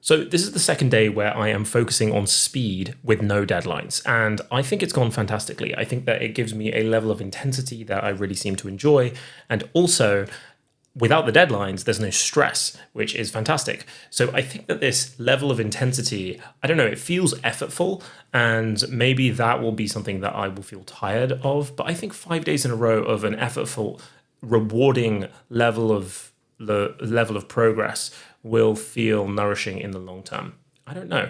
So this is the second day where I am focusing on speed with no deadlines, and I think it's gone fantastically. I think that it gives me a level of intensity that I really seem to enjoy, and also without the deadlines, there's no stress, which is fantastic. So I think that this level of intensity, I don't know, it feels effortful, and maybe that will be something that I will feel tired of. But I think 5 days in a row of an effortful, rewarding level of progress will feel nourishing in the long term. I don't know.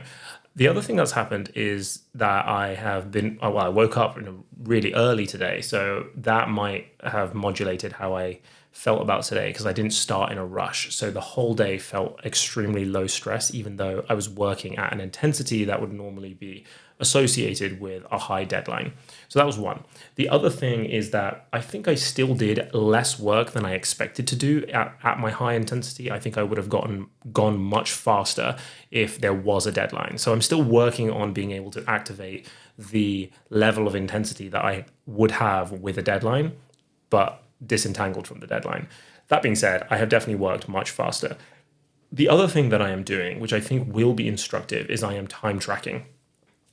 The other thing that's happened is that I woke up really early today, so that might have modulated how I felt about today because I didn't start in a rush. So the whole day felt extremely low stress, even though I was working at an intensity that would normally be associated with a high deadline. So that was one. The other thing is that I think I still did less work than I expected to do at my high intensity. I think I would have gone much faster if there was a deadline. So I'm still working on being able to activate the level of intensity that I would have with a deadline, but disentangled from the deadline. That being said, I have definitely worked much faster. The other thing that I am doing, which I think will be instructive, is I am time tracking.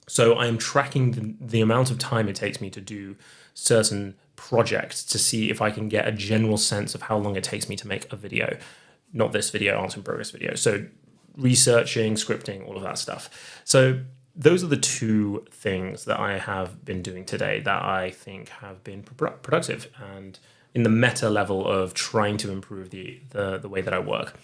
So I am tracking the amount of time it takes me to do certain projects to see if I can get a general sense of how long it takes me to make a video. Not this video, answer in progress video. So researching, scripting, all of that stuff. So those are the two things that I have been doing today that I think have been productive and in the meta level of trying to improve the way that I work.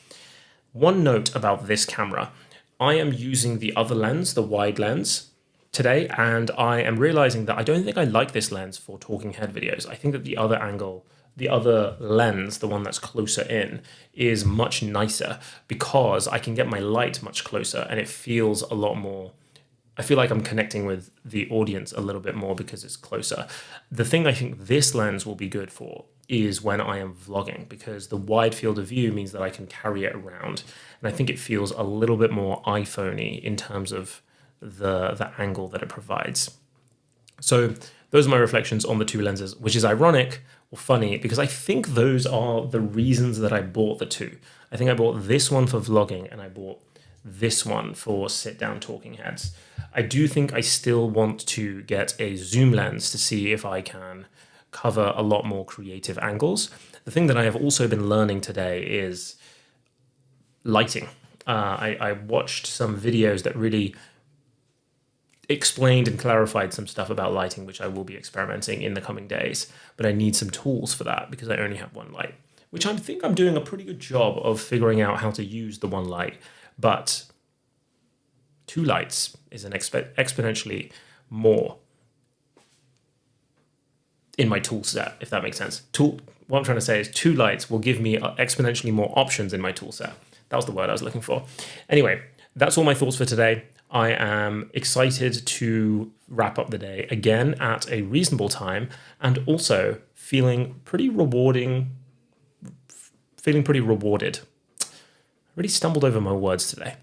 One note about this camera, I am using the other lens, the wide lens, today, and I am realizing that I don't think I like this lens for talking head videos. I think that the other angle, the other lens, the one that's closer in, is much nicer because I can get my light much closer and it feels a lot more, I feel like I'm connecting with the audience a little bit more because it's closer. The thing I think this lens will be good for is when I am vlogging, because the wide field of view means that I can carry it around. And I think it feels a little bit more iPhone-y in terms of the angle that it provides. So those are my reflections on the two lenses, which is ironic or funny because I think those are the reasons that I bought the two. I think I bought this one for vlogging and I bought this one for sit-down talking heads. I do think I still want to get a zoom lens to see if I can cover a lot more creative angles. The thing that I have also been learning today is lighting. I watched some videos that really explained and clarified some stuff about lighting, which I will be experimenting in the coming days, but I need some tools for that because I only have one light, which I think I'm doing a pretty good job of figuring out how to use the one light, but two lights is an exponentially more in my tool set, if that makes sense. What I'm trying to say is two lights will give me exponentially more options in my tool set. That was the word I was looking for. Anyway, that's all my thoughts for today. I am excited to wrap up the day again at a reasonable time and also feeling pretty rewarded. I really stumbled over my words today.